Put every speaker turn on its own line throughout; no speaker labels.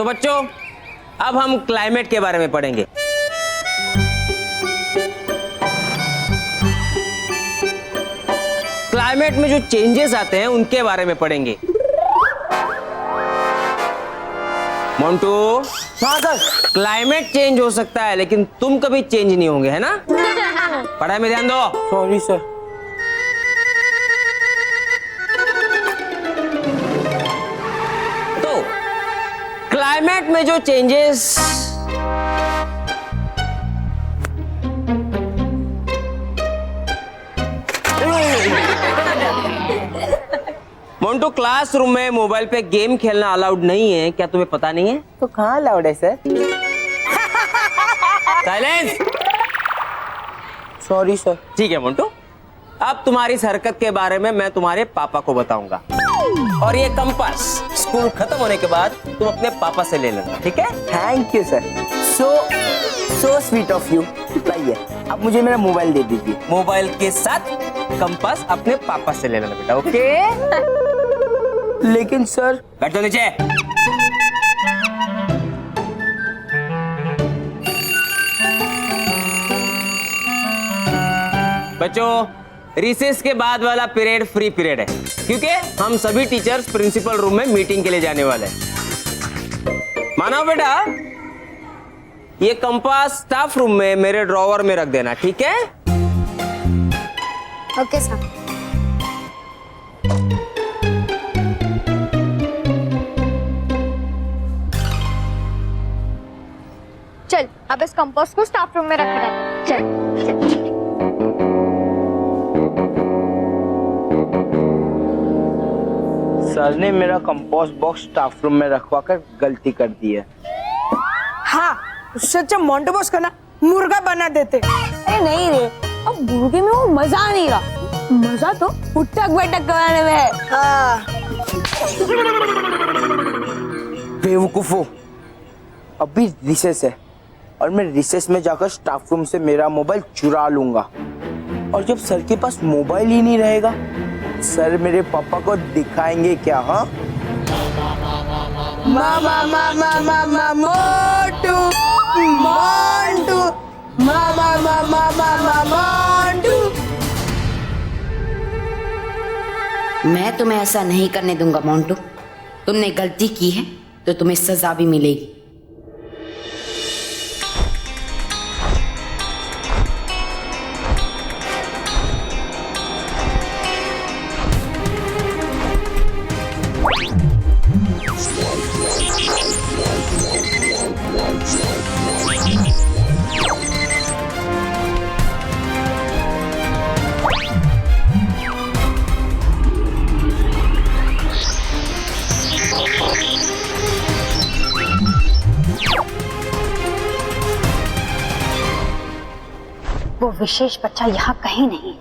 तो बच्चों अब हम क्लाइमेट के बारे में पढ़ेंगे। क्लाइमेट में जो चेंजेस आते हैं उनके बारे में पढ़ेंगे। मोंटू,
हाँ सर।
क्लाइमेट चेंज हो सकता है लेकिन तुम कभी चेंज नहीं होंगे, है ना? पढ़ाई में ध्यान दो।
Sorry sir.
तो क्लाइमेट में जो चेंजेस मोंटू, क्लासरूम में मोबाइल पे गेम खेलना अलाउड नहीं है, क्या तुम्हें पता नहीं है?
तो कहाँ अलाउड है सर?
साइलेंस।
Sorry sir.
ठीक है मोंटू, अब तुम्हारी इस हरकत के बारे में मैं तुम्हारे पापा को बताऊंगा और ये कंपास स्कूल खत्म होने के बाद तुम अपने पापा से ले लेना, ठीक है?
Thank you sir. So sweet of you. लाइए, अब मुझे मेरा मोबाइल दे दीजिए।
मोबाइल के साथ कंपास अपने पापा से ले लेना बेटा, ओके?
लेकिन सर।
बैठ जाओ नीचे। बच्चों, रिसेस के बाद वाला पीरियड फ्री पीरियड है क्योंकि हम सभी टीचर्स प्रिंसिपल रूम में मीटिंग के लिए जाने वाले हैं। मानो बेटा, ये कंपास स्टाफ रूम में मेरे ड्रॉवर में रख देना, ठीक है?
Okay sir. चल, अब इस कंपास को स्टाफ रूम में रखना है। चल।
सर ने मेरा कंपोस्ट बॉक्स स्टाफ रूम में रखवा कर गलती कर दी है।
हाँ, उससे अच्छा मोंटू बॉस का ना मुर्गा बना देते।
अरे नहीं रे, अब मुर्गे में वो मजा नहीं रहा। मजा तो उठक बैठक कराने में है।
बेवकूफो, अभी रिसेस है और मैं रिसेस में जाकर स्टाफ रूम से मेरा मोबाइल चुरा लूंगा और जब सर के पास मोबाइल ही नहीं रहेगा, सर मेरे पापा को दिखाएंगे क्या? हाँ,
मामा मामा मामा मोटू मोंटू, मामा मामा मामा मोंटू।
मैं तुम्हें ऐसा नहीं करने दूंगा मोंटू। तुमने गलती की है तो तुम्हें सजा भी मिलेगी।
वो विशेष बच्चा यहाँ कहीं नहीं है।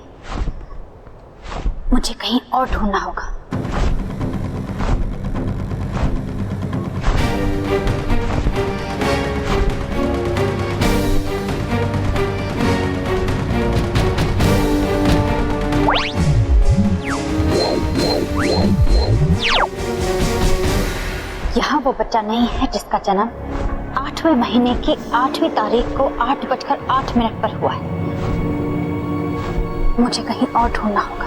मुझे कहीं और ढूंढना होगा। यहाँ वो बच्चा नहीं है जिसका जन्म 8वें महीने की 8वीं तारीख को 8:08 पर हुआ है। मुझे कहीं और ढूंढना होगा।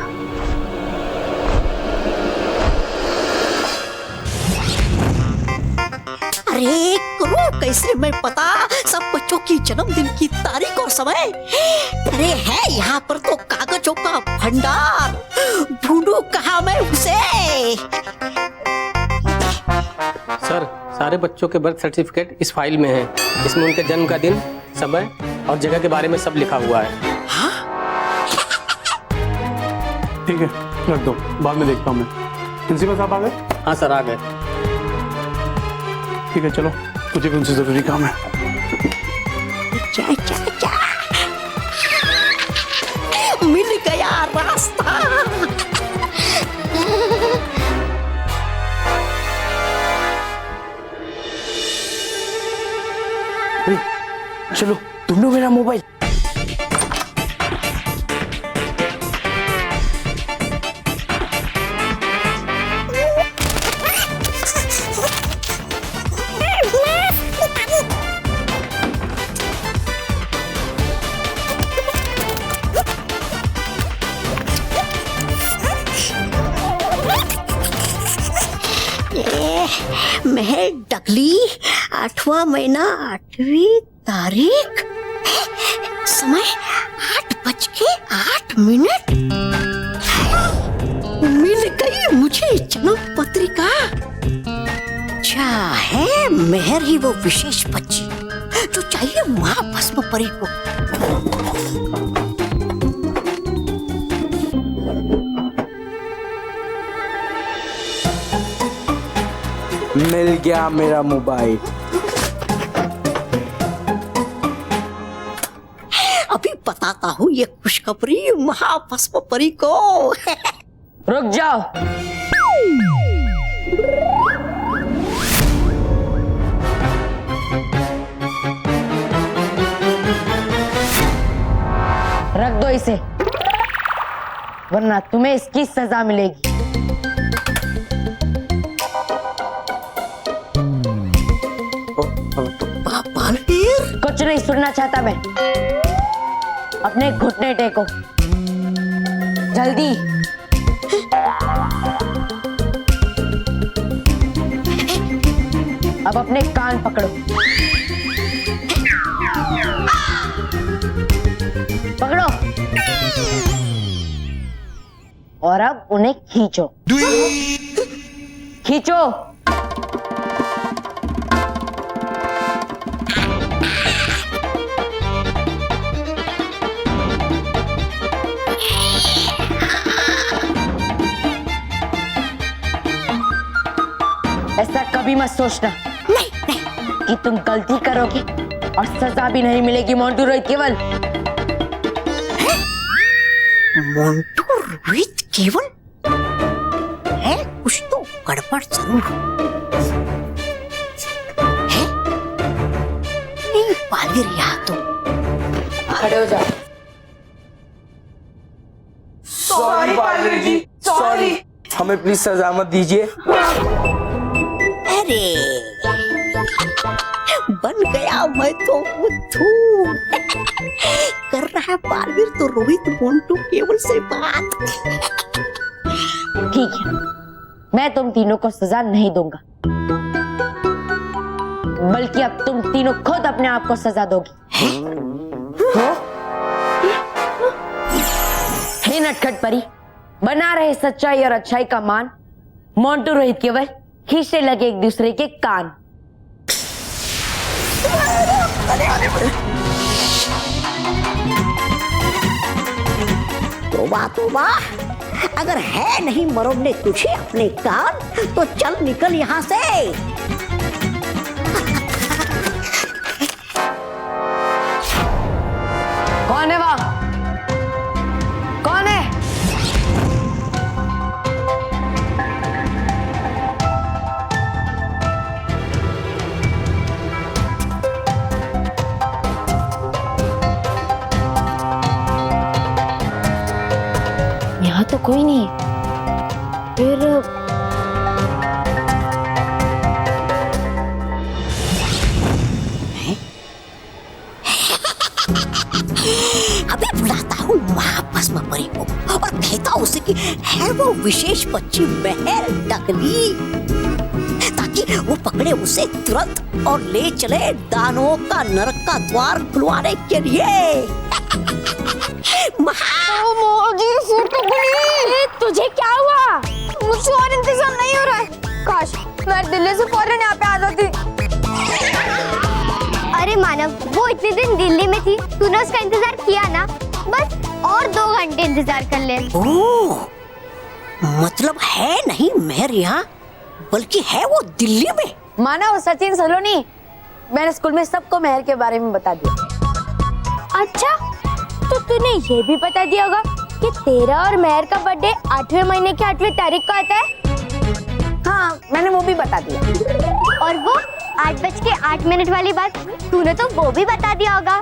अरे करो कैसे मैं पता सब बच्चों की जन्मदिन की तारीख और समय। अरे है यहाँ पर तो कागजों का भंडार। ढूंढूं कहाँ मैं उसे?
सर, सारे बच्चों के बर्थ सर्टिफिकेट इस फाइल में है। इसमें उनके जन्म का दिन, समय और जगह के बारे में सब लिखा हुआ है।
ठीक है, रख दो, बाद में देखता हूँ मैं। प्रिंसिपल साहब आ गए?
हाँ सर, आ गए।
ठीक है, चलो, मुझे भी उनसे जरूरी काम है।
जा, जा, जा। मिल गया रास्ता।
चलो ढूंढो मेरा मोबाइल।
मेहर डगली 8वां महीना 8वीं तारीख, समय 8:08। मिल गई मुझे जन्म पत्रिका। क्या है मेहर ही वो विशेष बच्ची जो चाहिए माँ भस्म परी को।
मिल गया मेरा मोबाइल।
अभी बताता हूँ ये खुशखबरी महाभस्म परी को।
रुक जाओ। रख दो इसे, वरना तुम्हें इसकी सजा मिलेगी।
बालवीर,
कुछ नहीं सुनना चाहता मैं। अपने घुटने टेको, जल्दी। अब अपने कान पकड़ो, पकड़ो, और अब उन्हें खींचो, खींचो। ऐसा कभी मत सोचना कि तुम गलती करोगे और सजा भी नहीं मिलेगी मोंटू रोहित केवल।
मोंटू रोहित केवल है, कुछ तो गड़बड़ जरूर है। नहीं बालवीर, यहाँ तो
खड़े हो जाओ।
सॉरी बालवीर जी, सॉरी। हमें प्लीज सजा मत दीजिए।
अरे बन गया मैं तो बुद्धू। कर रहा है बालवीर तो रोहित मोंटू केवल से बात।
ठीक है, मैं तुम तीनों को सजा नहीं दूंगा, बल्कि अब तुम तीनों खुद अपने आप को सजा दोगी। हे नटखट परी, बना रहे सच्चाई और अच्छाई का मान। मोंटू रोहित केवल खींचने लगे एक दूसरे के कान।
तोबा तोबा, अगर है नहीं मरोड़ने तुझे अपने कान तो चल निकल यहाँ से।
कौन है वह? कौन है? यहाँ तो कोई नहीं। फिर
अभी बुलाता हूँ महाभस्म परी को और कहता हूँ उसे कि है वो विशेष बच्ची मेहर डगली, ताकि वो पकड़े उसे तुरंत और ले चले दानवों का नरक का द्वार खुलवाने के लिए।
तुझे क्या हुआ? मुझसे और इंतजार नहीं हो रहा है। काश मैं दिल्ली से फौरन यहाँ पे आ जाती। अरे मानव, वो इतने दिन दिल्ली में थी, तूने उसका इंतजार किया ना, बस और 2 घंटे इंतजार कर ले।
ओह, मतलब है नहीं मेहर यहाँ, बल्कि है वो दिल्ली में।
मानव, सचिन सलोनी, मैंने स्कूल में सबको मेहर के बारे में बता दिया।
अच्छा, तो तूने ये भी बता दिया होगा कि तेरा और मेहर का बर्थडे 8वें महीने की 8वीं तारीख को आता है।
हाँ, मैंने वो भी बता दिया।
और वो 8:08 वाली बात तूने तो वो भी बता दिया होगा।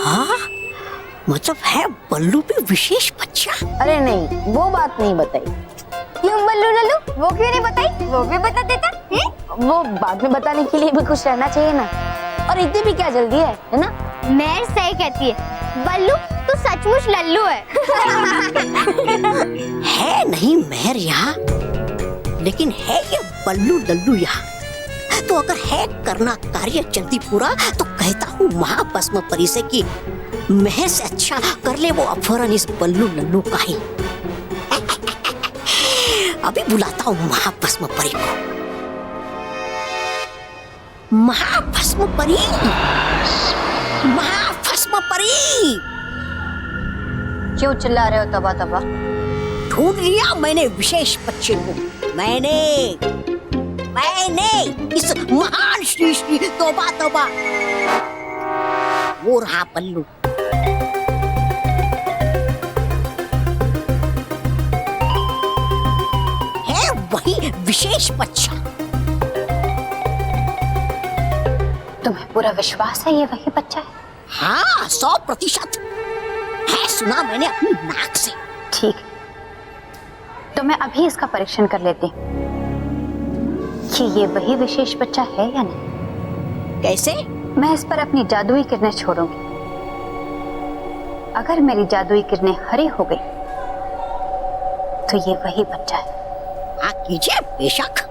हाँ, मतलब है बल्लू भी विशेष बच्चा।
अरे नहीं, वो बात नहीं बताई।
क्यों बल्लू लल्लू, वो क्यों नहीं बताई? वो भी बता देता है?
वो बाद में बताने के लिए भी कुछ रहना चाहिए ना, और इतनी भी क्या जल्दी है ना?
मेहर सही कहती है, बल्लू तू सचमुच लल्लू है।
है नहीं मेहर यहाँ, लेकिन है ये बल्लू लल्लू यहाँ। तो अगर है करना कार्य जल्दी पूरा तो कहता हूँ महाभस्म परी से कि महर से अच्छा कर ले वो अपहरण इस बल्लू लल्लू का ही। अभी बुलाता हूँ महाभस्म परी को। महाभस्म परी, महाभस्म परी,
क्यों चिल्ला रहे हो तबा तबा?
ढूंढ लिया मैंने विशेष बच्चे को। मैंने इस महान श्री श्री तोबा तोबा, वो रहा पल्लू। है वही विशेष बच्चा।
तुम्हें पूरा विश्वास है ये वही बच्चा है?
हाँ 100% है, सुना मैंने अपनी नाक से।
ठीक है, तो मैं अभी इसका परीक्षण कर लेती हूँ कि ये वही विशेष बच्चा है या नहीं।
कैसे?
मैं इस पर अपनी जादुई किरणें छोड़ूंगी। अगर मेरी जादुई किरणें हरी हो गई तो ये वही बच्चा है।
हाँ कीजिए, बेशक।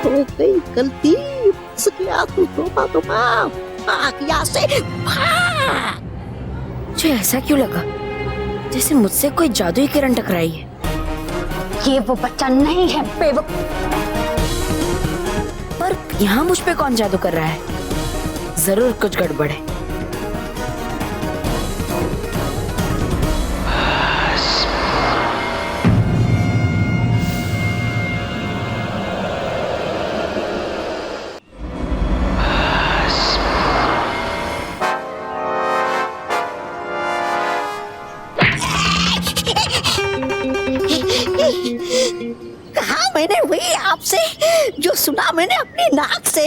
हो गई गलती, फंस गया तू तोबा तोबा, भाग यहाँ से भाग।
मुझे ऐसा क्यों लगा जैसे मुझसे कोई जादुई किरण टकराई है।
ये वो बच्चा नहीं है बेवकूफ।
पर यहाँ मुझ पे कौन जादू कर रहा है? जरूर कुछ गड़बड़ है।
कहा मैंने वही आपसे जो सुना मैंने अपनी नाक से।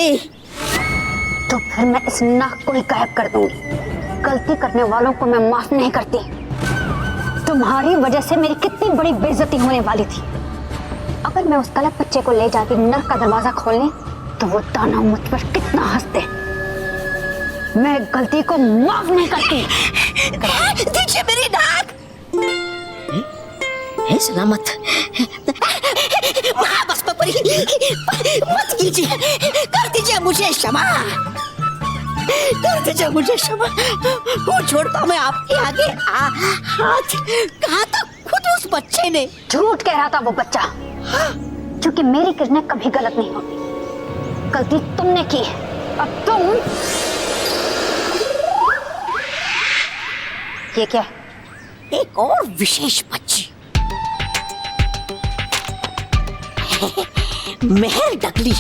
तो फिर मैं इस नाक को ही गायब कर दूंगी। गलती करने वालों को मैं माफ नहीं करती। तुम्हारी वजह से मेरी कितनी बड़ी बेइज्जती होने वाली थी। अगर मैं उस गलत बच्चे को ले जाती नर्क का दरवाजा खोलने तो वो दानव मुझ पर कितना हंसते। मैं गलती को माफ नहीं करती।
दीजिए मेरी नाक। है सलामत। महाभस्म परी, मत कीजिए, कर दीजिए मुझे क्षमा, कर दीजिए मुझे क्षमा। वो छोड़ता मैं आपके आगे हाथ। कहा था खुद उस बच्चे ने।
झूठ कह रहा था वो बच्चा, क्योंकि मेरी किरणें कभी गलत नहीं होती। गलती तुमने की है। अब तुम ये क्या है?
एक और विशेष बच्ची मेहर डगली,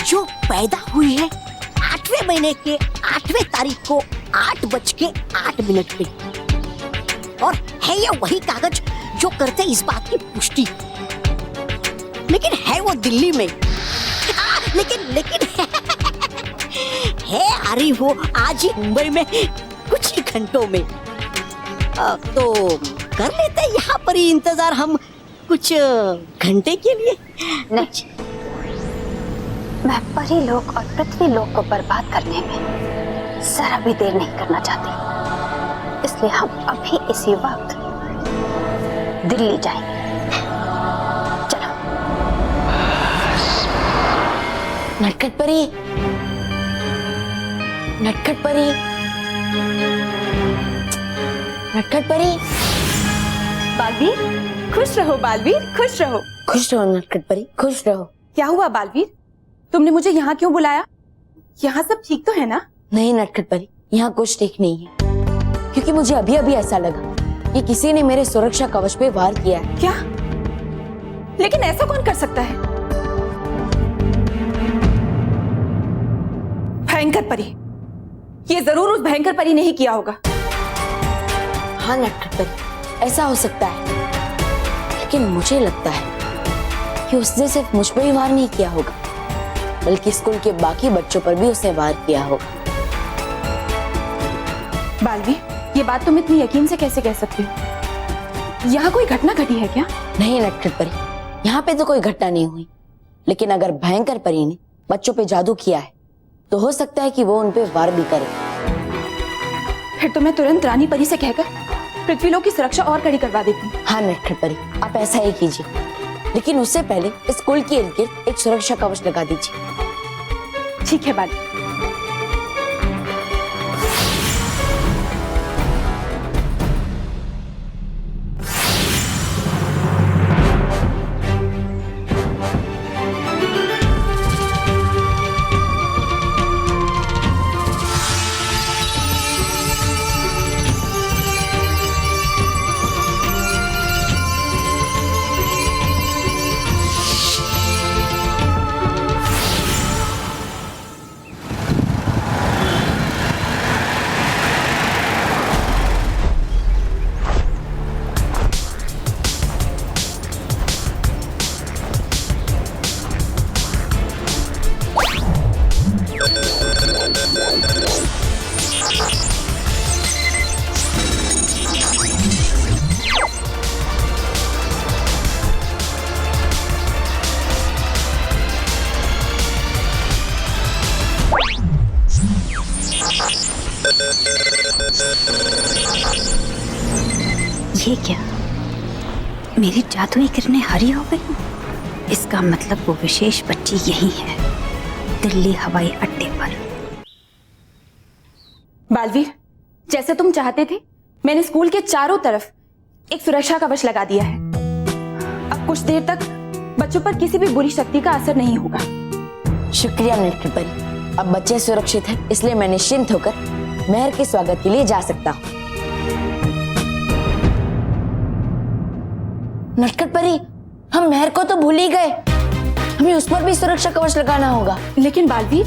जो पैदा हुई है 8वें महीने के 8वें तारीख को 8:08 पे। और है ये वही कागज जो करते इस बात की पुष्टि। लेकिन है वो दिल्ली में। लेकिन है आ रही वो आज ही मुंबई में कुछ ही घंटों में। तो कर लेते हैं यहाँ पर ही इंतजार हम कुछ घंटे के लिए।
नहीं, मैं परी लोक और पृथ्वी लोक को बर्बाद करने में जरा भी देर नहीं करना चाहती। इसलिए हम अभी इसी वक्त दिल्ली जाएंगे। चलो।
नटखट परी, नटखट परी, नटखट परी।
बालवीर खुश रहो, बालवीर खुश रहो।
खुश रहो नटखट परी, खुश रहो।
क्या हुआ बालवीर, तुमने मुझे यहाँ क्यों बुलाया? यहाँ सब ठीक तो है ना?
नहीं नटखट परी, यहाँ कुछ ठीक नहीं है, क्योंकि मुझे अभी अभी ऐसा लगा कि किसी ने मेरे सुरक्षा कवच पे वार किया है।
क्या? लेकिन ऐसा कौन कर सकता है? भयंकर परी, ये जरूर उस भयंकर परी ने ही किया होगा।
हाँ नटखट परी, ऐसा हो सकता है, लेकिन मुझे लगता है कि उसने सिर्फ मुझ पर ही वार नहीं किया होगा, बल्कि स्कूल के बाकी बच्चों पर भी उसने वार किया होगा।
बालवी, ये बात तुम इतनी यकीन से कैसे कह सकती हो? यहाँ कोई घटना घटी है क्या?
नहीं नटखट परी, यहाँ पे तो कोई घटना नहीं हुई, लेकिन अगर भयंकर परी ने बच्चों पे जादू किया है तो हो सकता है कि वो उन पे वार भी करे।
फिर तो मैं तुरंत रानी परी से कहकर पृथ्वीलोक की सुरक्षा और कड़ी करवा देती हूँ।
हाँ नटखट परी, आप ऐसा ही कीजिए, लेकिन उससे पहले स्कूल के इर्द गिर्द एक सुरक्षा कवच लगा दीजिए।
ठीक है बाली।
ये क्या, मेरी जादुई किरणें हरी हो गई। इसका मतलब वो विशेष बच्ची यही है, दिल्ली हवाई अड्डे पर।
बालवीर, जैसे तुम चाहते थे मैंने स्कूल के चारों तरफ एक सुरक्षा कवच लगा दिया है। अब कुछ देर तक बच्चों पर किसी भी बुरी शक्ति का असर नहीं होगा।
शुक्रिया नटखट परी, अब बच्चे सुरक्षित हैं, इसलिए मैं निश्चिंत होकर मेहर के स्वागत के लिए जा सकता हूँ। नटखट परी, हम मेहर को तो भूल ही गए, हमें उस पर भी सुरक्षा कवच लगाना होगा।
लेकिन बालवीर,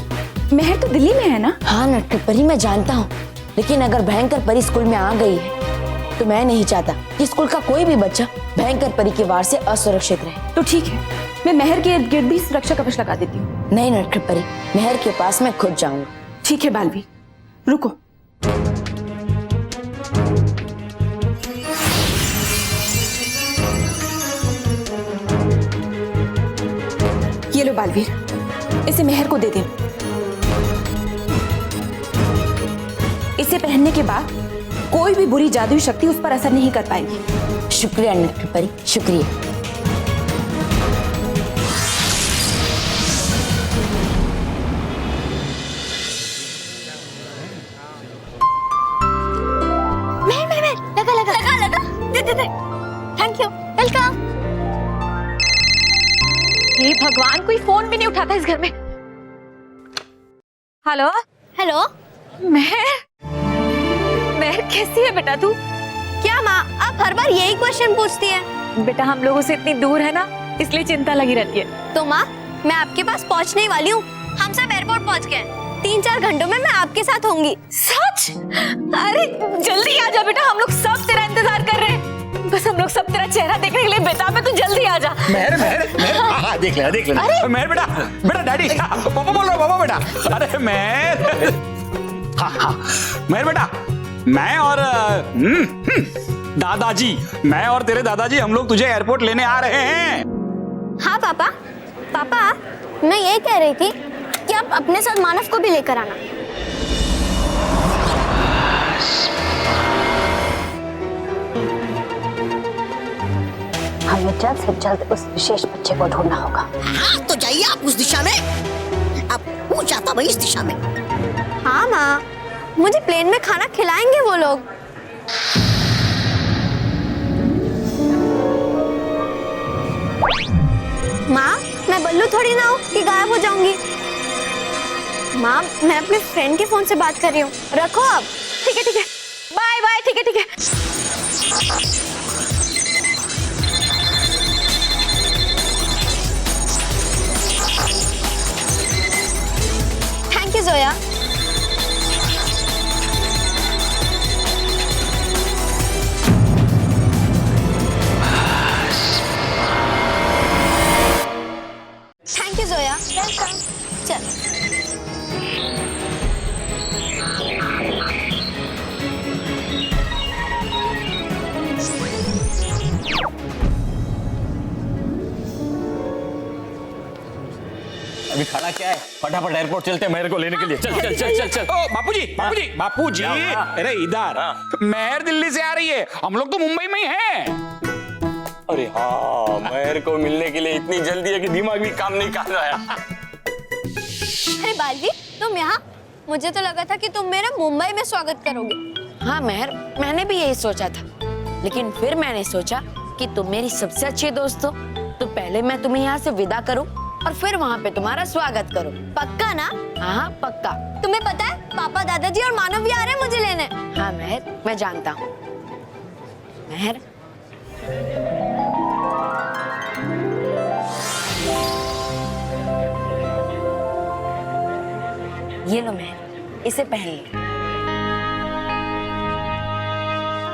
मेहर तो दिल्ली में है ना?
हाँ नटखट परी, मैं जानता हूँ, लेकिन अगर भयंकर परी स्कूल में आ गई है तो मैं नहीं चाहता कि स्कूल का कोई भी बच्चा भयंकर परी के वार से असुरक्षित रहे।
तो ठीक है, मैं मेहर के इर्द गिर्द भी सुरक्षा कवच लगा देती हूँ।
नहीं नटखट परी, मेहर के पास मैं खुद जाऊंगा।
ठीक है बालवीर, रुको। ये लो बालवीर, इसे मेहर को दे दे। इसे पहनने के बाद कोई भी बुरी जादुई शक्ति उस पर असर नहीं कर पाएगी।
शुक्रिया नटखट परी, शुक्रिया।
लगा दे। Thank you, welcome.
हे भगवान, कोई फोन भी नहीं उठाता इस घर में। हेलो
हेलो,
मेहर कैसी है बेटा तू?
क्या माँ आप हर बार यही क्वेश्चन पूछती हैं?
बेटा हम लोगों से इतनी दूर है ना, इसलिए चिंता लगी रहती है।
तो माँ मैं आपके पास पहुँचने ही वाली हूँ, हम सब एयरपोर्ट पहुँच गए। 3-4 घंटों में मैं आपके साथ होंगी।
सच? अरे जल्दी आ जा बेटा, हम लोग सब तेरा इंतजार कर रहे हैं। बस हम लोग सब तेरा चेहरा देखने के लिए बेताब है, तू जल्दी आ जा।
मेहर हाँ देख लेना मेहर बेटा डैडी पापा बोल रहा पापा बेटा। अरे मेहर, हाँ मेहर बेटा, मैं और दादाजी, मैं और तेरे दादाजी हम लोग तुझे एयरपोर्ट लेने आ रहे हैं।
हाँ पापा, पापा मैं ये कह रही थी कि आप अपने साथ मानव को भी लेकर आना। हमें जल्द से जल्द उस विशेष बच्चे को ढूंढना होगा।
हाँ तो जाइए आप उस दिशा में, अब वो जाता मैं इस दिशा में।
हाँ माँ, मुझे प्लेन में खाना खिलाएंगे वो लोग। माँ मैं बल्लू थोड़ी ना हूँ कि गायब हो जाऊंगी। माँ मैं अपने फ्रेंड के फोन से बात कर रही हूँ, रखो अब।
ठीक है, बाय बाय। ठीक है।
Thank you Zoya. Thank you Zoya. Welcome. चल
अभी खड़ा क्या है, फटाफट
फटाफट एयरपोर्ट चलते हैं मेहर को लेने के लिए। चल चल चल चल चल। ओ बापूजी अरे इधर मेहर दिल्ली से आ रही है, हम लोग तो मुंबई में ही हैं।
अरे हाँ, मेहर को मिलने के लिए इतनी जल्दी है कि दिमाग भी काम नहीं कर रहा है।
अरे बालवी, तुम यहाँ? मुझे तो लगा था कि तुम मेरा मुंबई में स्वागत करोगे।
हाँ मेहर, मैंने भी यही सोचा था, लेकिन फिर मैंने सोचा कि तुम मेरी सबसे अच्छी दोस्त हो, तो पहले मैं तुम्हें यहाँ से विदा करूँ और फिर वहाँ पे तुम्हारा स्वागत करूँ।
पक्का ना?
हाँ पक्का।
तुम्हें पता है पापा, दादाजी और मानव भी आ रहे हैं मुझे लेने।
हाँ मेहर, मैं जानता हूँ। मेहर, ये लो मेहर, इसे पहन लो।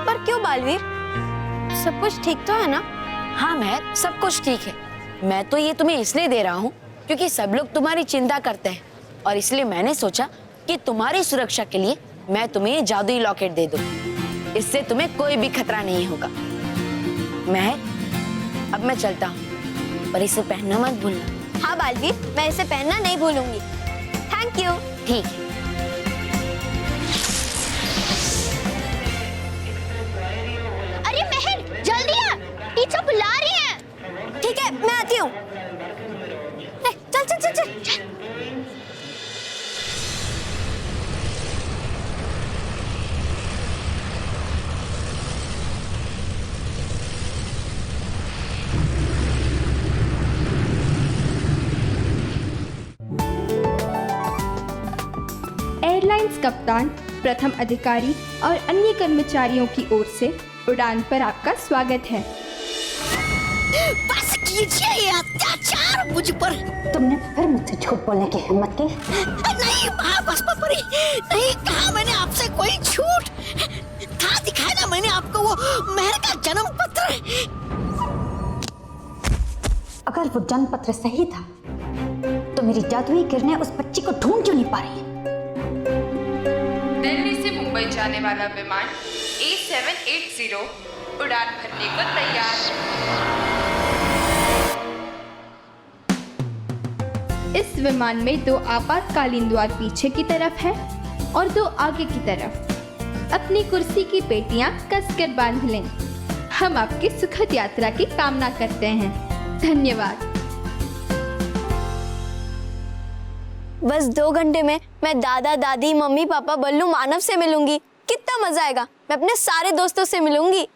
पर क्यों बालवीर, सब कुछ ठीक तो है ना?
हाँ मेहर, सब कुछ ठीक है। मैं तो ये तुम्हें इसलिए दे रहा हूँ क्योंकि सब लोग तुम्हारी चिंता करते हैं, और इसलिए मैंने सोचा कि तुम्हारी सुरक्षा के लिए मैं तुम्हें ये जादुई लॉकेट दे दूँ। इससे तुम्हें कोई भी खतरा नहीं होगा। मेहर, अब मैं चलता हूँ, पर इसे पहनना मत भूलना।
हाँ बालवीर, मैं इसे पहनना नहीं भूलूंगी। Thank you.
ठीक है।
अरे मेहर, जल्दी आ, टीचर बुला रही हैं। ठीक है, मैं आती हूँ। चल चल चल चल चल।
एयरलाइंस कप्तान, प्रथम अधिकारी और अन्य कर्मचारियों की ओर से उड़ान पर आपका स्वागत है।
बस कीजिए ये अत्याचार मुझ पर।
तुमने फिर मुझसे झूठ बोलने की हिम्मत की?
नहीं महाबसपरी, नहीं कहा मैंने आपसे कोई झूठ। था दिखाया ना मैंने आपको वो मेहर का जन्म पत्र।
अगर वो जन्म पत्र सही था तो मेरी जादुई किरणें उस बच्ची को ढूंढ क्यों नहीं पा रही?
दिल्ली से मुंबई जाने वाला विमान A780 उड़ान भरने को तैयार है। इस विमान में 2 आपातकालीन द्वार पीछे की तरफ है और 2 आगे की तरफ। अपनी कुर्सी की पेटियां कसकर बांध लें। हम आपकी सुखद यात्रा की कामना करते हैं। धन्यवाद।
बस 2 घंटे में मैं दादा, दादी, मम्मी, पापा, बल्लू, मानव से मिलूंगी। कितना मजा आएगा। मैं अपने सारे दोस्तों से मिलूंगी।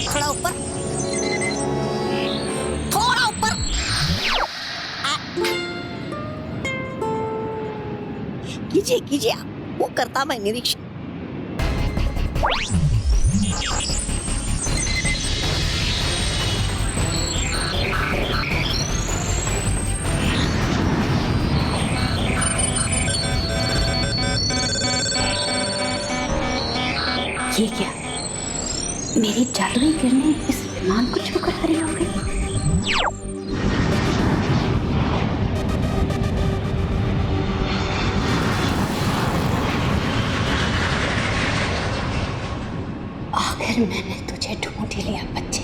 थोड़ा ऊपर, थोड़ा ऊपर। कीजिए कीजिए, वो करता मैं निरीक्षण।
ये क्या? मेरी जादुई किरणें इस विमान को छू कर खड़ी हो गई। आखिर मैंने तुझे ढूंढ ही लिया बच्चे।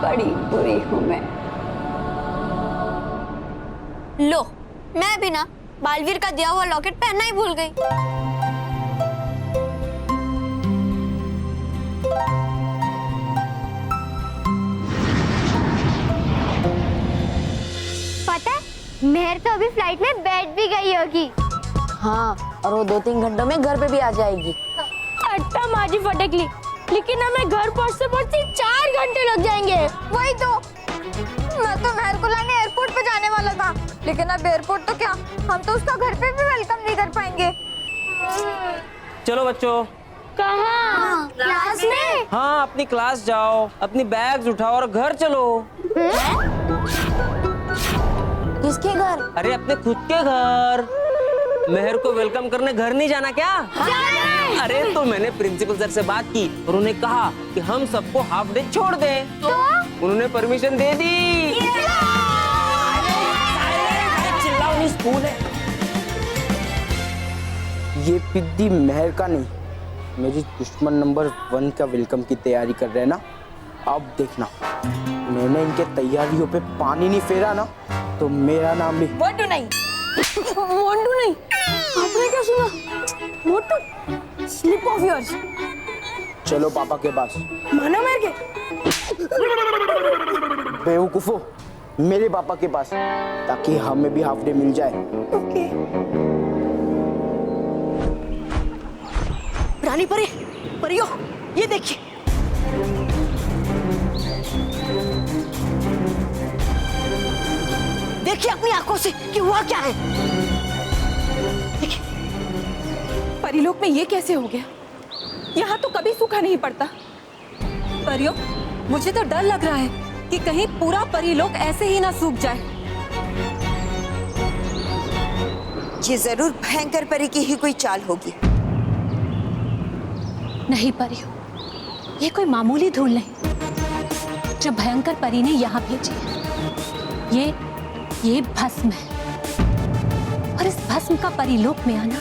बड़ी बुरी हूं मैं।
लो, मैं भी ना बालवीर का दिया हुआ लॉकेट पहनना ही भूल गई। पता है, मेहर तो अभी फ्लाइट में बैठ भी गई होगी।
हाँ, और वो 2-3 घंटों में घर पे भी आ जाएगी।
अट्टा माजी फटकली, लेकिन हमें घर पहुंचते पहुंचते 4 घंटे लग जाएंगे। वही तो, मैं तो मेहर को लाने एयरपोर्ट पे जाने वाला था, लेकिन अब एयरपोर्ट तो क्या, हम तो उसका घर पे भी वेलकम नहीं कर पाएंगे।
चलो बच्चों।
कहाँ? क्लास में?
हाँ, अपनी क्लास जाओ, अपनी बैग्स उठाओ और घर चलो।
किसके घर?
अरे अपने खुद के घर। मेहर को वेलकम करने घर नहीं जाना क्या? अरे तो मैंने प्रिंसिपल सर से बात की और उन्हें कहा कि हम सबको हाफ डे छोड़ दें। तो उन्होंने परमिशन दे दी। चिल्लाओ नहीं, स्कूल है।
ये पिद्दी मेहर का नहीं, मेरी दुश्मन नंबर 1 का वेलकम की तैयारी कर रहे हैं ना, अब देखना मैंने इनके तैयारियों पे पानी नहीं फेरा ना तो मेरा नाम भी
मोटू नहीं,
मोंटू नहीं, आपने क्या सुना? मोटू, स्लिप ऑफ योर्स।
चलो पापा के पास।
माना मेरे के?
बेवकूफो, मेरे पापा के पास, ताकि हमें भी हाफ डे मिल जाए।
ओके।
रानी परी, परियो, ये देखिए। देखिए अपनी आंखों से कि हुआ क्या है।
परिलोक में ये कैसे हो गया? यहाँ तो कभी सूखा नहीं पड़ता।
परियो, मुझे तो डर लग रहा है कि कहीं पूरा परिलोक ऐसे ही ना सूख जाए।
ये जरूर भयंकर परी की ही कोई चाल होगी।
नहीं परियो, ये कोई मामूली धूल नहीं जो भयंकर परी ने यहाँ भेजी है। ये भस्म है और इस भस्म का परिलोक में आना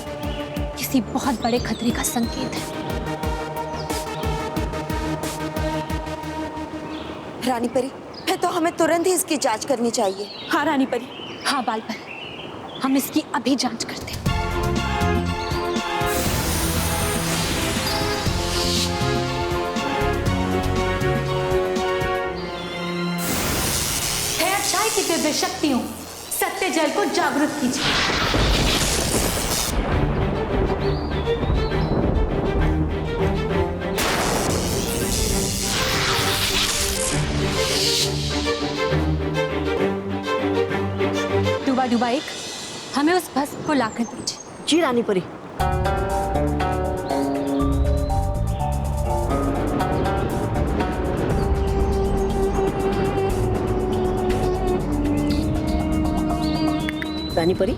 किसी बहुत बड़े खतरे का संकेत है।
रानी परी, फिर तो हमें तुरंत ही इसकी जांच करनी चाहिए।
हाँ रानी परी।
हाँ बाल परी, हम इसकी अभी जांच करते हैं। है अच्छाई की दिव्य शक्तियों, सत्य जल को जागृत कीजिए। डुबा एक, हमें उस भस्म को लाकर दीजिए।
जी रानी परी। रानी परी,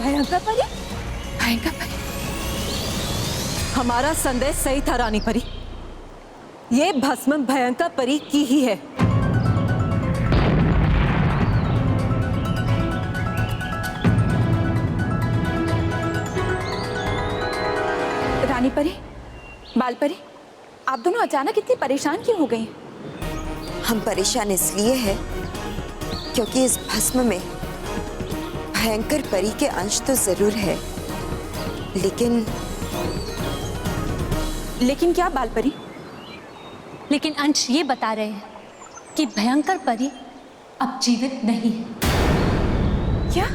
भयंकर परी, भयंकर परी। हमारा संदेश सही था रानी परी, ये भस्म भयंकर परी की ही है।
रानी परी, बाल परी, आप दोनों अचानक इतनी परेशान क्यों हो गई?
हम परेशान इसलिए हैं क्योंकि इस भस्म में भयंकर परी के अंश तो जरूर है,
लेकिन क्या बाल परी?
लेकिन अंश ये बता रहे हैं कि भयंकर परी अब जीवित नहीं है।
क्या?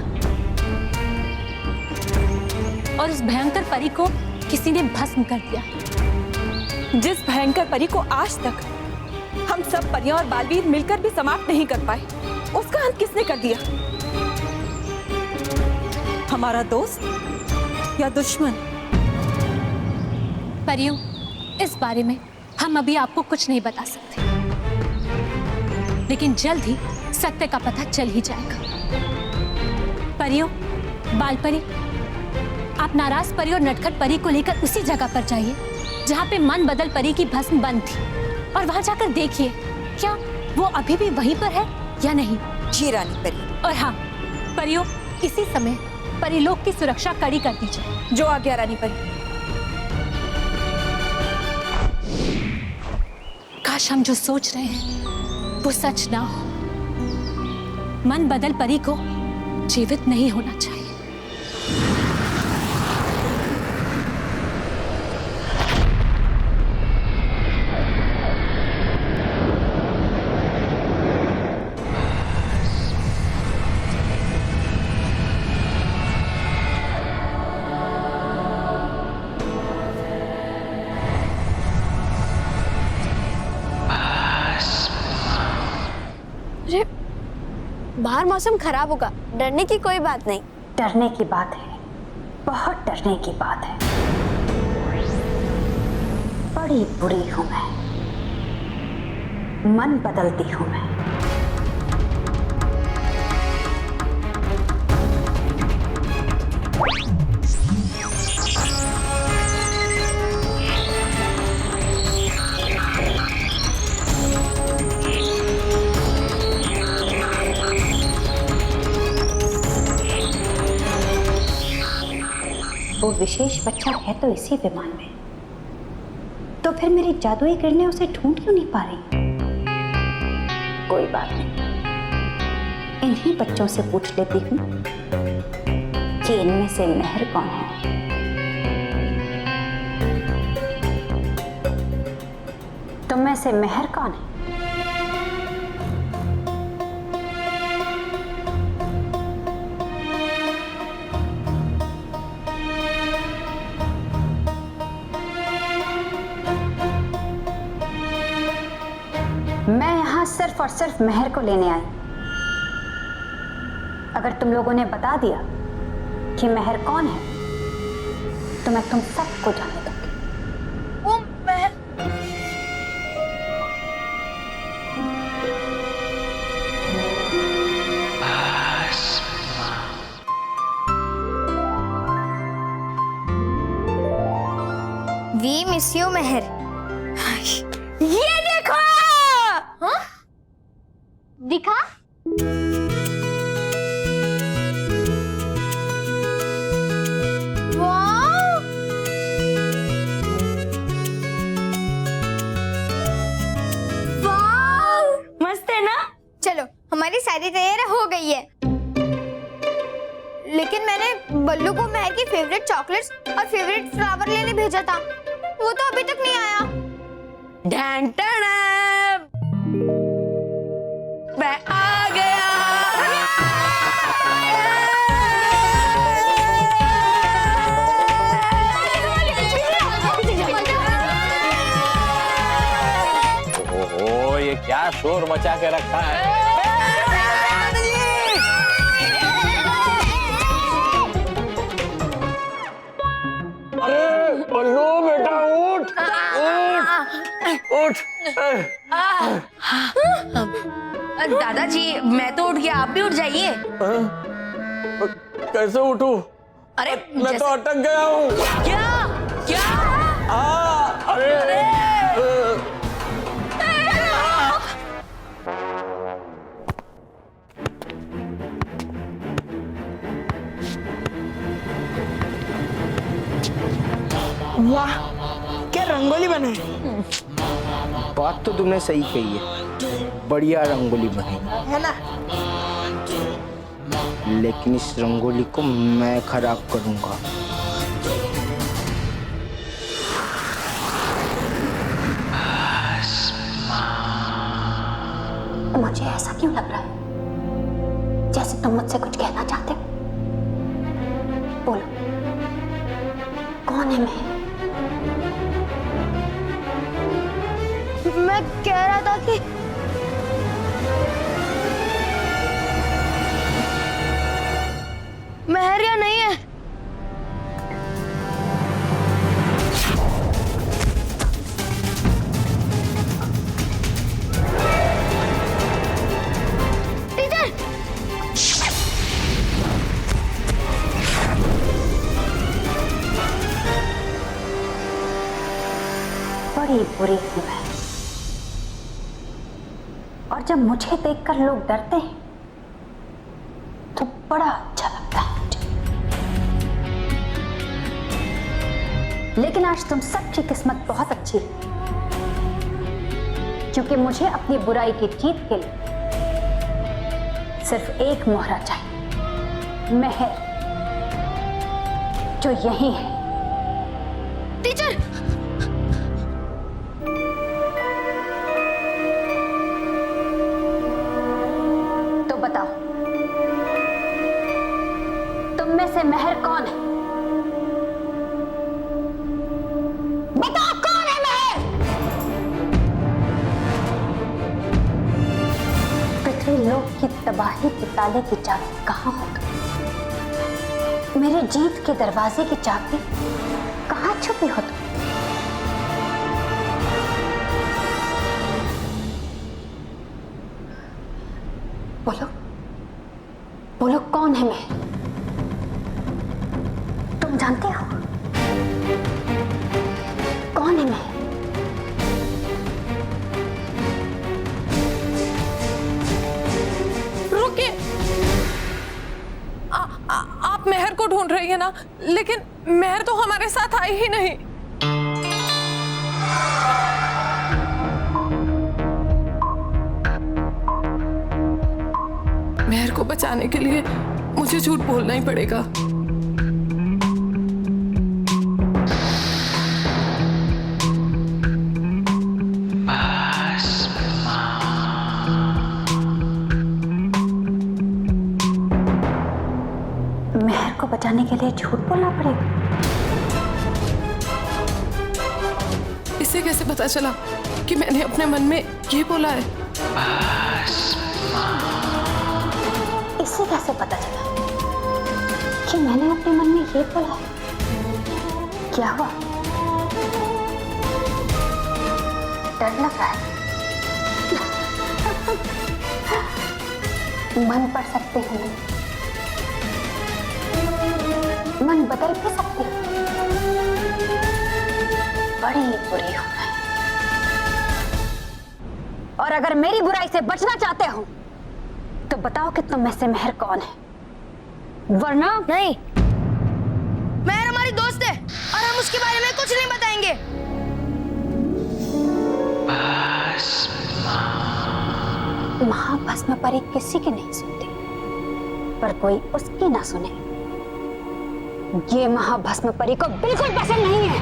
और उस भयंकर परी को किसी ने भस्म कर दिया।
जिस भयंकर परी को आज तक हम सब परियां और बालवीर मिलकर भी समाप्त नहीं कर पाए, उसका अंत किसने कर दिया? हमारा दोस्त या दुश्मन?
परियों, इस बारे में हम अभी आपको कुछ नहीं बता सकते, लेकिन जल्द ही सत्य का पता चल ही जाएगा। परियों, बाल परी, आप नाराज परी और नटखट परी को लेकर उसी जगह पर जाइए जहाँ पे मन बदल परी की भस्म बंद थी, और वहां जाकर देखिए क्या वो अभी भी वहीं पर है या नहीं।
जी रानी परी।
और हाँ परियों, इसी समय परिलोक की सुरक्षा कड़ी कर दीजिए।
जो आ गया रानी परी।
काश हम जो सोच रहे हैं वो सच ना हो। मन बदल परी को जीवित नहीं होना चाहिए।
बाहर मौसम खराब होगा, डरने की कोई बात नहीं।
डरने की बात है, बहुत डरने की बात है। बड़ी बुरी हूं मैं, मन बदलती हूं मैं। वो विशेष बच्चा है तो इसी विमान में, तो फिर मेरी जादुई किरणें उसे ढूंढ क्यों नहीं पा रही? कोई बात नहीं, इन्हीं बच्चों से पूछ लेती हूँ कि इनमें से मेहर कौन है। तुम में से मेहर कौन है? मैं यहां सिर्फ और सिर्फ मेहर को लेने आई। अगर तुम लोगों ने बता दिया कि मेहर कौन है तो मैं तुम सबको जाने दूंगी।
वो मेहर वी मिस यू मेहर। ये देखो। हाँ? दिखा? वाह! वाह! मस्त है ना? चलो हमारी सारी तैयारी हो गई है, लेकिन मैंने बल्लू को मेहर की फेवरेट चॉकलेट्स और फेवरेट फ्लावर लेने भेजा था, वो तो अभी तक नहीं आया।
मैं आ गया।
ओहो, ये क्या शोर मचा के रखा है। अरे बल्लू बेटा उठ उठ उठ।
दादाजी मैं तो उठ गया, आप भी उठ जाइए।
कैसे उठूं?
अरे
मैं तो अटक गया हूँ।
क्या क्या?
अरे
वाह, क्या रंगोली बना है। बात तो तुमने सही कही है, बढ़िया रंगोली बनी
है ना?
लेकिन इस रंगोली को मैं खराब करूंगा।
मुझे ऐसा क्यों लग रहा है जैसे तुम मुझसे कुछ कहना चाहते हो? बोलो, कौन है मैं?
मैं कह रहा था कि मेहर या नहीं है। टीचर,
बड़ी बुरी हूं मैं, और जब मुझे देखकर लोग डरते हैं तो बड़ा अच्छा लगता है मुझे। लेकिन आज तुम सबकी किस्मत बहुत अच्छी है, क्योंकि मुझे अपनी बुराई की जीत के लिए सिर्फ एक मोहरा चाहिए, मेहर, जो यही है।
टीचर,
तो बताओ, तुम में से मेहर कौन है? बताओ कौन है मेहर? पृथ्वी लोक की तबाही के ताले की चाबी कहाँ हो तुम? मेरी जीत के दरवाजे की चाबी कहाँ छुपी हो तुम? बोलो बोलो, कौन है मैं? तुम जानते हो कौन है मैं?
रुकिए, आप मेहर को ढूंढ रही है ना, लेकिन मेहर तो हमारे साथ आई ही नहीं। मेहर को बचाने के लिए मुझे झूठ बोलना ही पड़ेगा।
मेहर को बचाने के लिए झूठ बोलना पड़ेगा?
इसे कैसे पता चला कि मैंने अपने मन में ये बोला है?
इसे कैसे पता चला कि मैंने अपने मन में ये बोला है? क्या हुआ? डर लग रहा है? मन पढ़ सकते हैं, मन बदल भी सकते हैं। बड़ी बुरी हूं मैं, और अगर मेरी बुराई से बचना चाहते हो तो बताओ कि तुम में से मेहर कौन है, वरना नहीं।
मेहर हमारी दोस्त है और हम उसके बारे में कुछ नहीं बताएंगे।
महाभस्म परी किसी की नहीं सुनती, पर कोई उसकी ना सुने, ये महाभस्म परी को बिल्कुल पसंद नहीं है।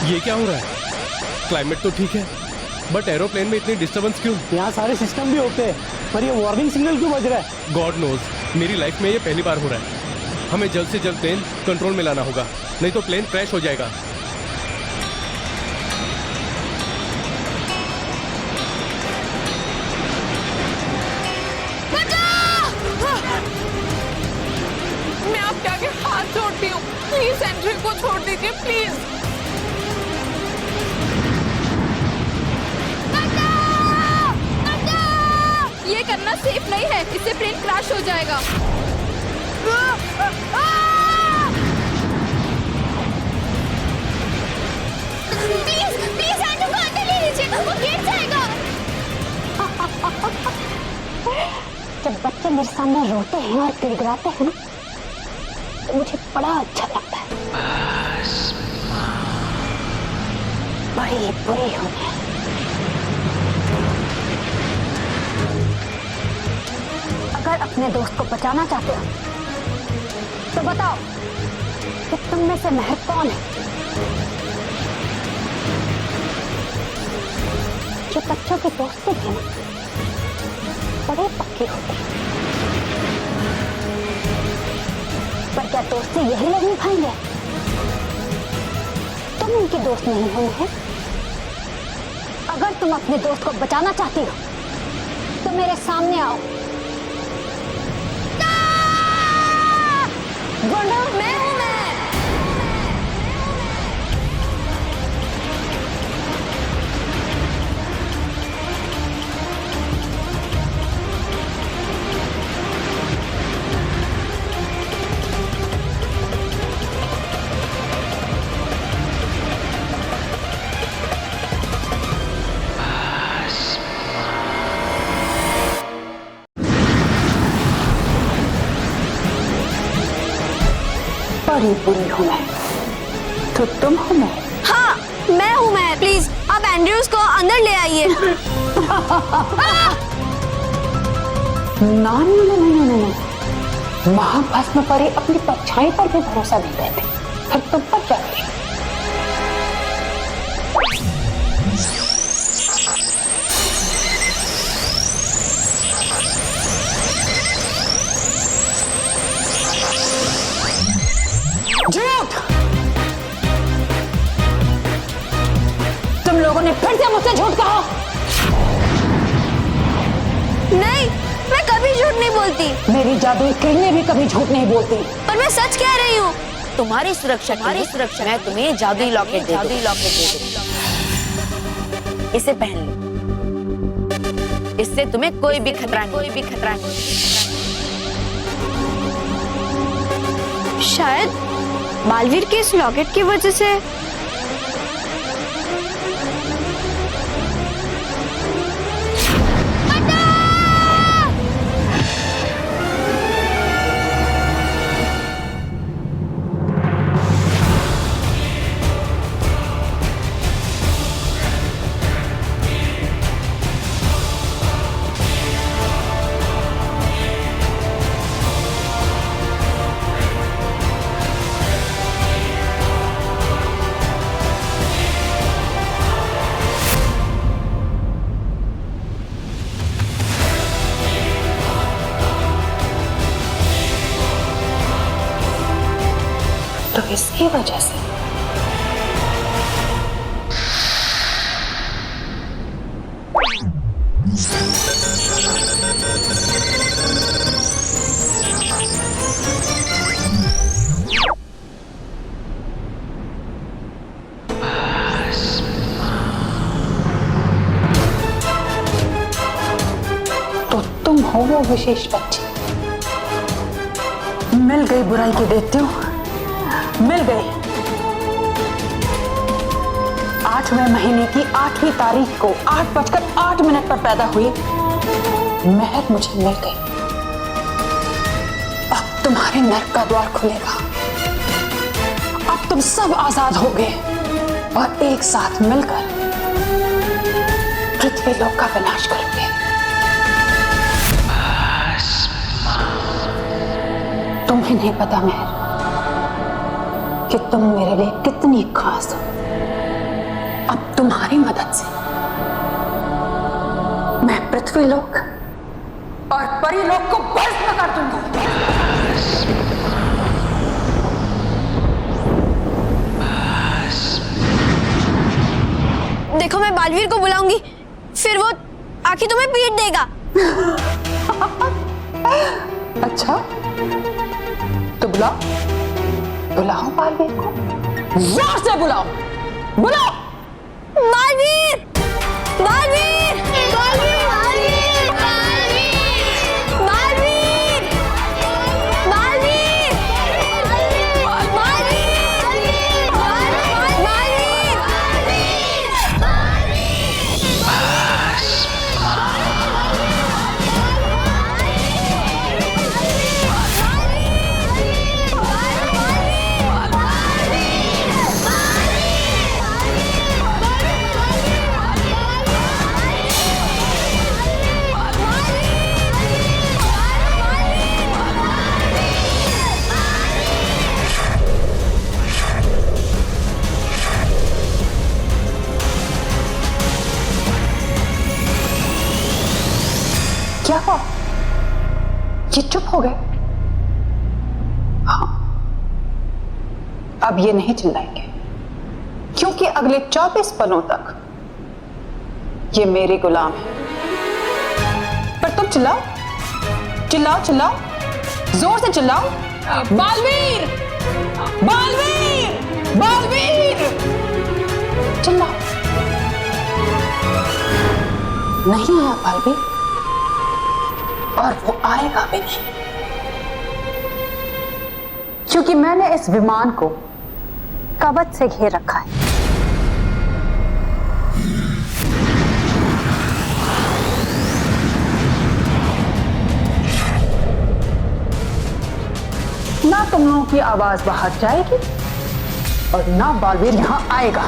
ये क्या हो रहा है? क्लाइमेट तो ठीक है, बट एरोप्लेन में इतनी डिस्टरबेंस क्यों?
यहाँ सारे सिस्टम भी होते हैं, पर ये वार्निंग सिग्नल क्यों बज रहा है?
गॉड नोज, मेरी लाइफ में ये पहली बार हो रहा है। हमें जल्द से जल्द प्लेन कंट्रोल में लाना होगा, नहीं तो प्लेन क्रैश हो जाएगा।
मैं आपके आगे हाथ जोड़ती हूँ, प्लीज एंड्रयू को छोड़ दीजिए, प्लीज।
ये करना सेफ नहीं है, इससे प्लेन क्रैश हो जाएगा।
प्लीज प्लीज एंड्रयू को अंदर ले लीजिए, वो गिर जाएगा।
जब बच्चे मेरे सामने रोते हैं और गिड़गिड़ाते हैं ना, तो मुझे बड़ा अच्छा लगता है। बड़ी बुरी हूं मैं। अगर अपने दोस्त को बचाना चाहते हो तो बताओ कि तुम में से मेहर कौन है? जो बच्चों की दोस्ती है ना, बड़े पक्के होते हैं, पर क्या दोस्ती यही लोग निभाएंगे? तुम उनकी दोस्त नहीं हो है। अगर तुम अपने दोस्त को बचाना चाहती हो तो मेरे सामने आओ। गुंडा मैं हूं मैं। बड़ी बुरी हूं मैं, तो तुम हो मैं?
हाँ, मैं हूँ मैं। प्लीज आप एंड्रयूज को अंदर ले आइए।
ना महाभस्म परी अपनी परछाई पर भी भरोसा नहीं करते, फिर तुम पर क्या करें? लोगों ने फिर से मुझसे झूठ कहा।
नहीं, मैं कभी झूठ नहीं बोलती।
मेरी जादुई किरणें भी कभी झूठ नहीं बोलती।
पर मैं सच कह रही हूँ।
तुम्हारी सुरक्षा मैं तुम्हें जादुई लॉकेट दे दूँ। इसे पहन लो, इससे तुम्हें कोई भी खतरा नहीं।
शायद बालवीर के इस लॉकेट की वजह से
तो इसकी वजह से तो तुम हो वो विशेष बच्ची। मिल गई बुराई की दैत्यों, मिल गई। 8वें महीने की 8वीं तारीख को 8:08 पर पैदा हुई महक मुझे मिल गई। अब तुम्हारे नर्क का द्वार खुलेगा। अब तुम सब आजाद हो गए और एक साथ मिलकर पृथ्वी लोक का विनाश करोगे। तुम्हें नहीं पता महक कि तुम मेरे लिए कितनी खास हो। अब तुम्हारी मदद से मैं पृथ्वी लोक और परी लोक को भस्म कर दूंगी।
देखो, मैं बालवीर को बुलाऊंगी, फिर वो आके तुम्हें पीट देगा।
अच्छा, तो बुलाओ बालवीर को, जोर से बुलाओ।
बालवीर! बालवीर! बालवीर! बालवीर! बालवीर!
क्या हुआ? ये चुप हो गए? हाँ, अब ये नहीं चिल्लाएंगे, क्योंकि अगले 24 पलों तक ये मेरे गुलाम है। पर तुम चिल्लाओ, जोर से चिल्लाओ। बालवीर! बालवीर! बालवीर! चिल्लाओ। नहीं आया बालवीर, और वो आएगा भी नहीं, क्योंकि मैंने इस विमान को कवच से घेर रखा है। ना तुम लोगों की आवाज बाहर जाएगी और ना बालवीर यहां आएगा।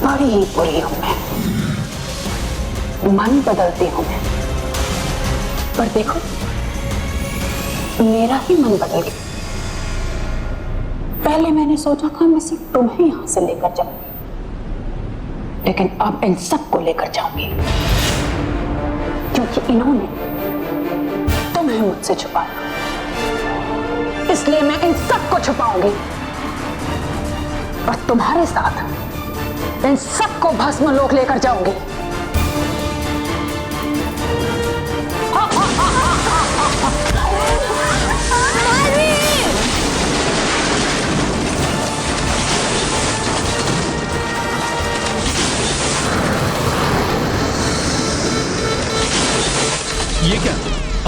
बड़ी ही बुरी हूं मैं, मन बदलती हूं मैं, पर देखो मेरा ही मन बदल गया। पहले मैंने सोचा था मैं सिर्फ तुम्हें यहां से लेकर जाऊंगी, लेकिन अब इन सबको लेकर जाऊंगी, क्योंकि कि इन्होंने तुम्हें मुझसे छुपाया, इसलिए मैं इन सबको छुपाऊंगी और तुम्हारे साथ इन सबको भस्म लोक लेकर जाऊंगी।
ये क्या,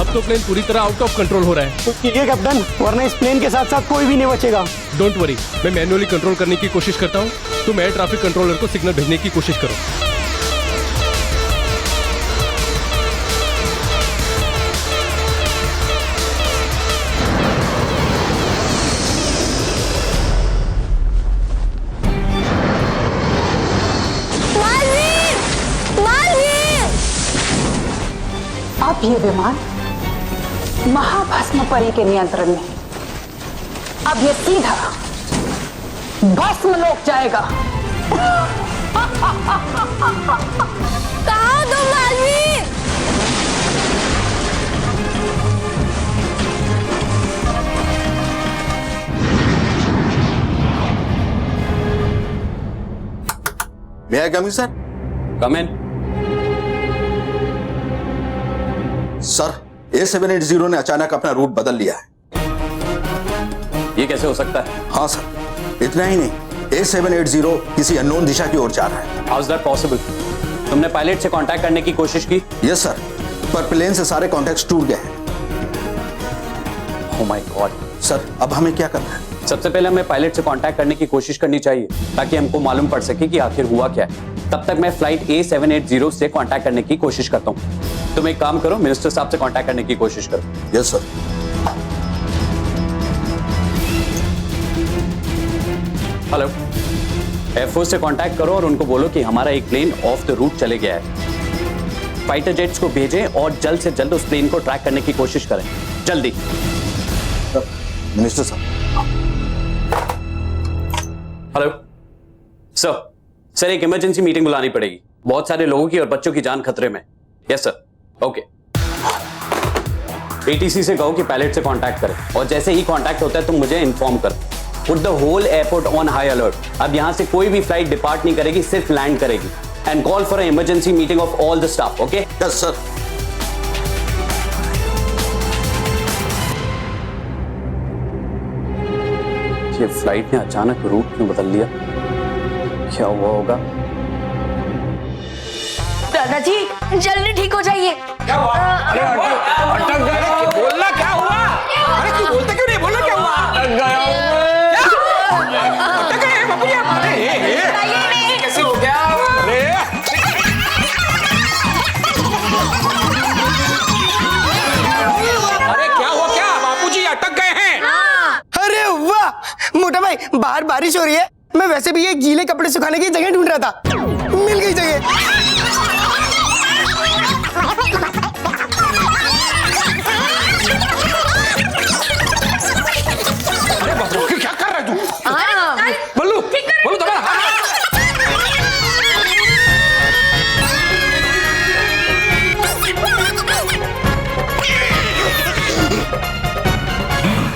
अब तो प्लेन पूरी तरह आउट ऑफ कंट्रोल हो रहा है।
ठीक है कैप्टन, वरना इस प्लेन के साथ साथ कोई भी नहीं बचेगा।
डोंट वरी, मैं मैन्युअली कंट्रोल करने की कोशिश करता हूँ। तुम एयर ट्रैफिक कंट्रोलर को सिग्नल भेजने की कोशिश करो।
अब ये विमान महाभस्म परी के नियंत्रण में, अब ये सीधा भस्म लोक जाएगा।
कहाँ हो तुम Malvi?
May I come in, sir?
Come in.
Sir, A780 ने अचानक अपना रूट बदल लिया है।
ये कैसे हो सकता है?
हाँ सर, इतना ही नहीं, A780 किसी अननोन दिशा की ओर जा रहा है।
How is that possible? तुमने पायलट से कांटेक्ट करने की कोशिश की?
यस सर, पर प्लेन से सारे कॉन्टैक्ट्स टूट गए हैं।
Oh my God.
सर, अब हमें क्या करना है?
सबसे पहले हमें पायलट से कांटेक्ट करने की कोशिश करनी चाहिए ताकि हमको मालूम पड़ सके कि आखिर हुआ क्या है। तब तक मैं फ्लाइट A780 से कांटेक्ट करने की कोशिश करता हूँ। तुम एक काम करो, मिनिस्टर साहब से कांटेक्ट करने की कोशिश करो।
Yes sir.
हेलो, एयरफोर्स से कांटेक्ट करो और उनको बोलो कि हमारा एक प्लेन ऑफ द रूट चले गया है। फाइटर जेट्स को भेजें और जल्द से जल्द उस प्लेन को ट्रैक करने की कोशिश करें, जल्दी।
मिनिस्टर साहब।
हेलो सर, एक इमरजेंसी मीटिंग बुलानी पड़ेगी। बहुत सारे लोगों की और बच्चों की जान खतरे में। Yes sir, okay. ATC से कहो कि पायलट से कांटेक्ट करें और जैसे ही कांटेक्ट होता है तुम मुझे इन्फॉर्म करो। Put the whole airport on high alert. अब यहां से कोई भी फ्लाइट डिपार्ट नहीं करेगी, सिर्फ लैंड करेगी। And call for emergency meeting of all the staff, okay?
Yes sir.
ये फ्लाइट ने अचानक रूट क्यों बदल लिया? क्या हुआ होगा?
दादाजी जल्दी ठीक हो जाइए।
क्या हुआ? अरे अटक गए। बोलना क्या हुआ? अरे तू बोलता क्यों नहीं? बोलना क्या हुआ? अटक गए बाबू जी। अरे कैसे हो गया? अरे क्या हुआ? क्या बापूजी अटक गए हैं?
अरे वाह मोटा भाई, बाहर बारिश हो रही है, मैं वैसे भी ये गीले कपड़े सुखाने की जगह ढूंढ रहा था, मिल गई जगह।
अरे बाबू क्या कर रहा है तू? बल्लू दबा।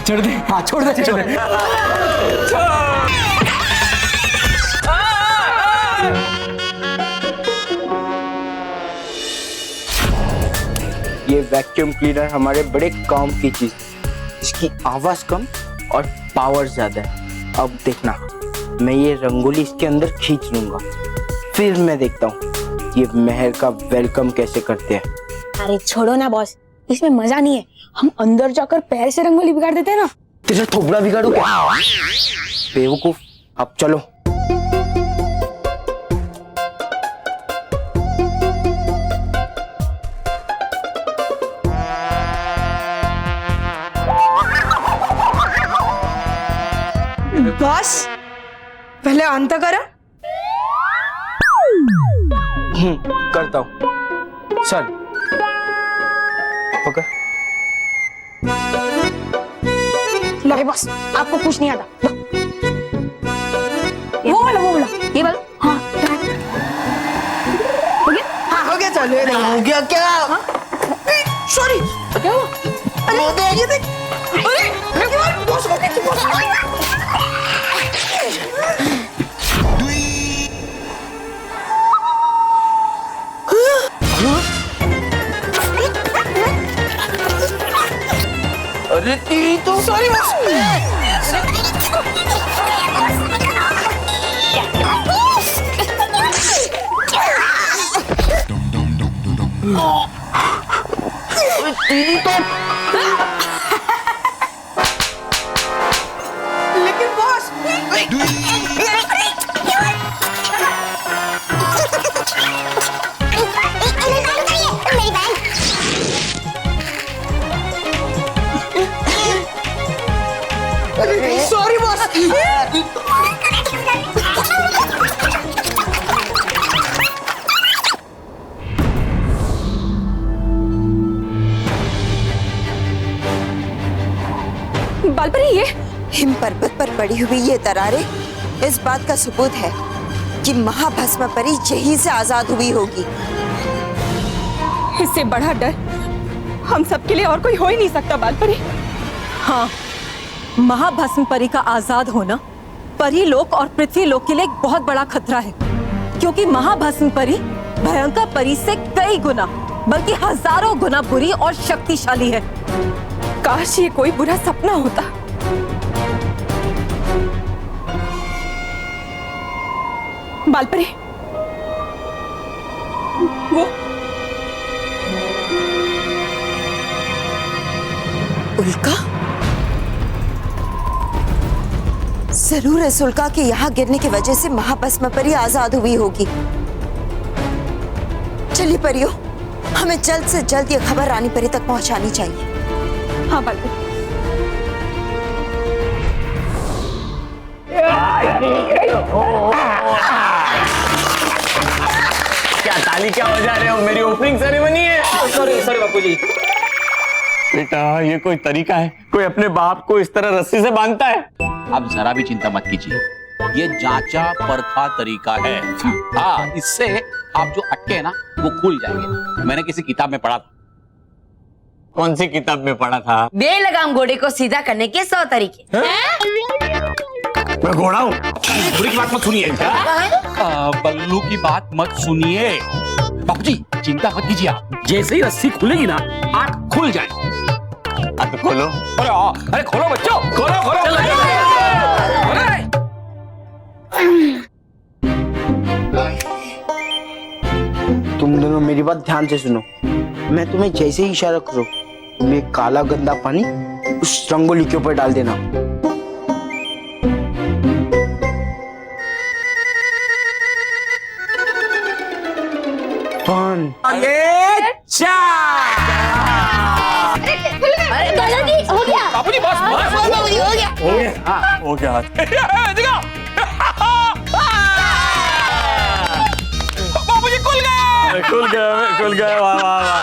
छोड़ दे। हाँ छोड़ दे, छोड़ दे। ये वैक्यूम क्लीनर हमारे बड़े काम की चीज, इसकी आवाज कम और पावर ज्यादा है। अब देखना, मैं ये रंगोली इसके अंदर खींच लूंगा, फिर मैं देखता हूँ ये मेहर का वेलकम कैसे करते हैं।
अरे छोड़ो ना बॉस, इसमें मजा नहीं है। हम अंदर जाकर पैर से रंगोली बिगाड़ देते हैं ना।
तेरा थोबड़ा बिगाड़ू क्या? बेवकूफ, अब चलो।
बॉस पहले ऑन तो करो।
करता हूँ। चल ओके।
लो बॉस, आपको कुछ नहीं आता। वो वाला ये वाला। हाँ
हो गया। हाँ हो गया, चलो।
हो गया क्या?
लेकिन बॉस सॉरी बॉस।
बालपरी ये
हिम पर्वत पर पड़ी हुई ये दरारें इस बात का सबूत है कि महाभस्म परी यहीं से आजाद हुई होगी।
इससे बड़ा डर हम सबके लिए और कोई हो ही नहीं सकता बालपरी।
हाँ, महाभस्म परी का आजाद होना परी लोक और पृथ्वी लोक के लिए एक बहुत बड़ा खतरा है, क्योंकि महाभस्म परी भयंकर परी से कई गुना बल्कि हजारों गुना बुरी और शक्तिशाली है।
काश ये कोई बुरा सपना होता। बालपरी वो
उल्का, जरूर इस उल्का के यहाँ गिरने की वजह से महाभस्म परी आजाद हुई होगी। चलिए परियों, हमें जल्द से जल्द ये खबर रानी परी तक पहुंचानी चाहिए।
हाँ बालपरी।
क्या ताली क्या बजा रहे हो? मेरी ओपनिंग सेरेमनी है। सॉरी सॉरी बापूजी।
बेटा ये कोई तरीका है? कोई अपने बाप को इस तरह रस्सी से बांधता है?
आप जरा भी चिंता मत कीजिए, ये जांचा परखा तरीका है। हाँ, इससे आप जो अटके हैं ना वो खुल जाएंगे। मैंने किसी किताब में पढ़ा था।
कौन सी किताब में पढ़ा था?
बेलगाम घोड़े को सीधा करने के 100 तरीके।
मैं घोड़ा हूँ?
घोड़े की बात मत सुनिए। बल्लू की बात मत सुनिए। बाबूजी चिंता मत कीजिए, आप जैसे ही रस्सी खुलेगी ना आंख खुल जाए।
तो खोलो।
अरे खोलो बच्चों, खोलो खोलो।
तुम दोनों मेरी बात ध्यान से सुनो। मैं तुम्हें जैसे ही इशारा करूं, तुम ये काला गंदा पानी उस रंगोली के ऊपर डाल देना। वन,
हो गया
बाबूजी बस
हो गया।
हो गया।
बाबूजी खुल गए।
खुल गया। वाह वाह वाह।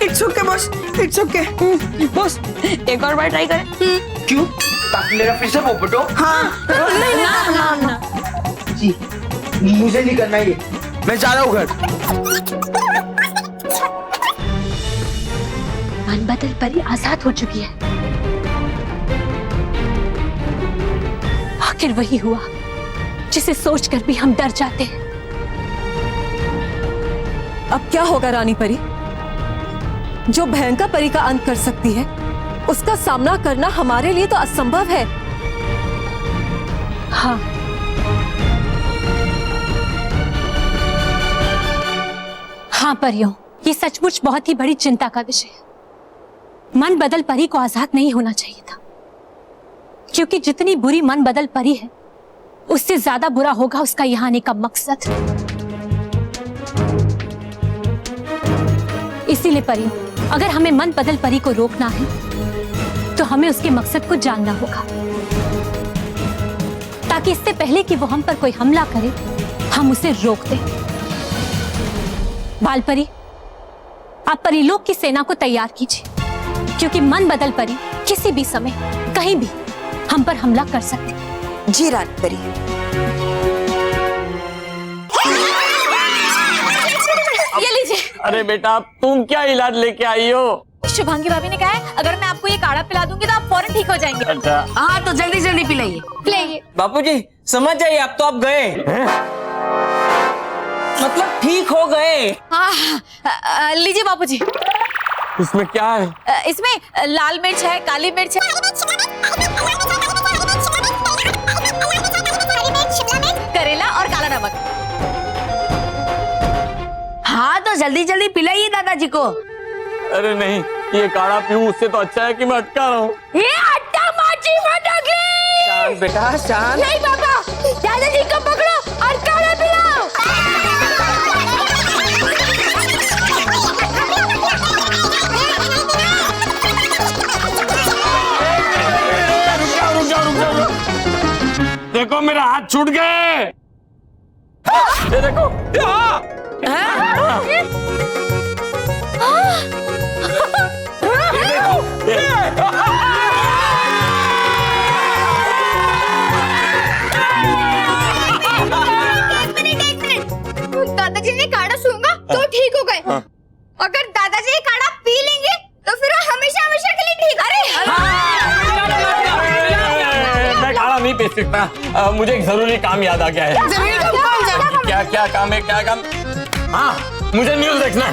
It's okay boss, it's okay. Boss
एक और बार ट्राई करें।
क्यों? ताकि मेरा फिर से पोपट हो।
हाँ
ना।
जी, मुझे नहीं करना ये, मैं जा रहा हूँ घर।
मन बदल परी आजाद हो चुकी है। आखिर वही हुआ जिसे सोचकर भी हम डर जाते हैं।
अब क्या होगा रानी परी? जो भयंकर परी का अंत कर सकती है उसका सामना करना हमारे लिए तो असंभव है।
हाँ, हाँ परियों, ये सचमुच बहुत ही बड़ी चिंता का विषय है। मन बदल परी को आजाद नहीं होना चाहिए था, क्योंकि जितनी बुरी मन बदल परी है उससे ज्यादा बुरा होगा उसका यहाँ आने का मकसद। इसीलिए परियों, अगर हमें मन बदल परी को रोकना है तो हमें उसके मकसद को जानना होगा, ताकि इससे पहले कि वो हम पर कोई हमला करे हम उसे रोक दें। बालपरी, आप परीलोक की सेना को तैयार कीजिए, क्योंकि मन बदल परी किसी भी समय कहीं भी हम पर हमला कर सकते हैं।
जी रानी परी।
ये लीजिए।
अरे बेटा तुम क्या इलाज लेके आई हो?
शुभांगी भाभी ने कहा है अगर मैं आपको ये काढ़ा पिला दूंगी तो आप फौरन ठीक हो जाएंगे।
अच्छा।
हाँ तो जल्दी जल्दी पिलाइए।
पिलाइए।
बापूजी समझ जाइए, अब तो आप गए। मतलब ठीक हो गए।
हाँ लीजिए बापूजी।
इसमें क्या है?
इसमें लाल मिर्च है, काली मिर्च है, करेला और काला नमक। हाँ तो जल्दी जल्दी पिलाइए दादाजी को।
अरे नहीं, ये काढ़ा पीऊं उससे तो अच्छा है कि मैं अटका रहा हूँ।
ये अट्टा माची फटकली।
शांत बेटा शांत।
नहीं पापा, दादाजी को पकड़ो और काढ़ा पिलाओ।
देखो मेरा हाथ छूट गए। ये देखो।
दादाजी ने काढ़ा सूंघा तो ठीक हो गए। अगर दादाजी ये काढ़ा पी लेंगे तो फिर वो हमेशा हमेशा के लिए ठीक।
मैं काढ़ा नहीं पी सकता। मुझे एक जरूरी काम याद आ गया है। क्या क्या काम है? क्या काम? हाँ, मुझे न्यूज़ देखना है।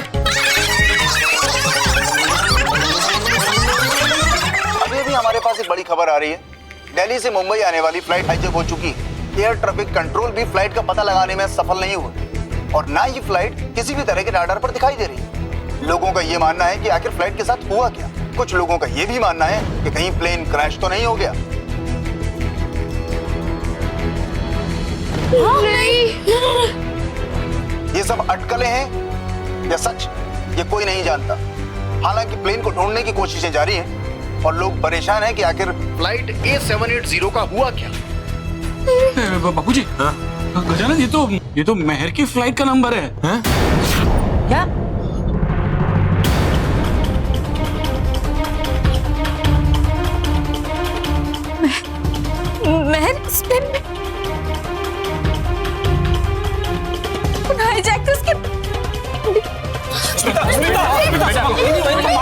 अभी भी हमारे पास एक बड़ी खबर आ रही है। दिल्ली से मुंबई आने वाली फ्लाइट हाईजैक हो चुकी है। एयर ट्रैफिक कंट्रोल भी फ्लाइट का पता लगाने में सफल नहीं हुआ और ना ये फ्लाइट किसी भी तरह के राडार पर दिखाई दे रही। लोगों का ये मानना है कि आखिर फ्लाइट के साथ हुआ क्या। कुछ लोगों का ये भी मानना है कि कहीं प्लेन क्रैश तो नहीं हो गया।
नहीं।
ये सब अटकलें हैं या सच, ये कोई नहीं जानता। हालांकि प्लेन को ढूंढने की कोशिशें जारी हैं और लोग परेशान हैं कि आखिर फ्लाइट A780 का हुआ क्या।
बापूजी, गजानन, ये तो मेहर की फ्लाइट का नंबर है।
क्या? मेहर हाईजैक तो उसके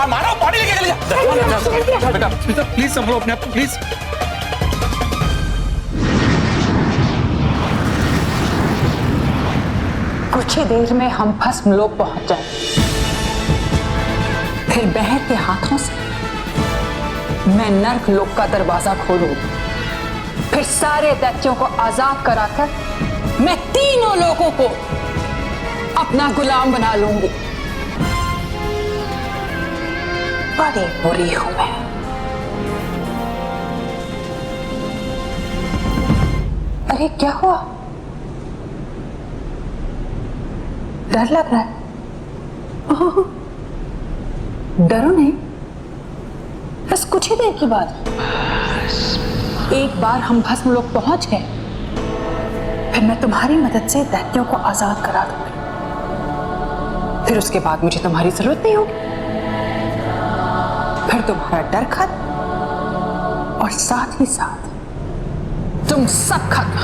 मारो, बॉडी लेके चले जा। बेटा प्लीज संभलो अपने आप को, प्लीज।
कुछ ही देर में हम भस्म लोग पहुंच जाए, फिर बहर के हाथों से मैं नर्क लोक का दरवाजा खोलूंगी। फिर सारे दैत्यों को आजाद कराकर मैं तीनों लोगों को अपना गुलाम बना लूंगी। बड़ी बुरी हूं मैं। अरे क्या हुआ? डर लग रहा है? ओह, डरो नहीं, बस कुछ ही देर की बात। एक बार हम भस्म लोग पहुंच गए, फिर मैं तुम्हारी मदद से दैत्यों को आजाद करा दूंगी। फिर उसके बाद मुझे तुम्हारी जरूरत नहीं होगी। फिर तुम्हारा डर खत्म और साथ ही साथ तुम सब खत्म।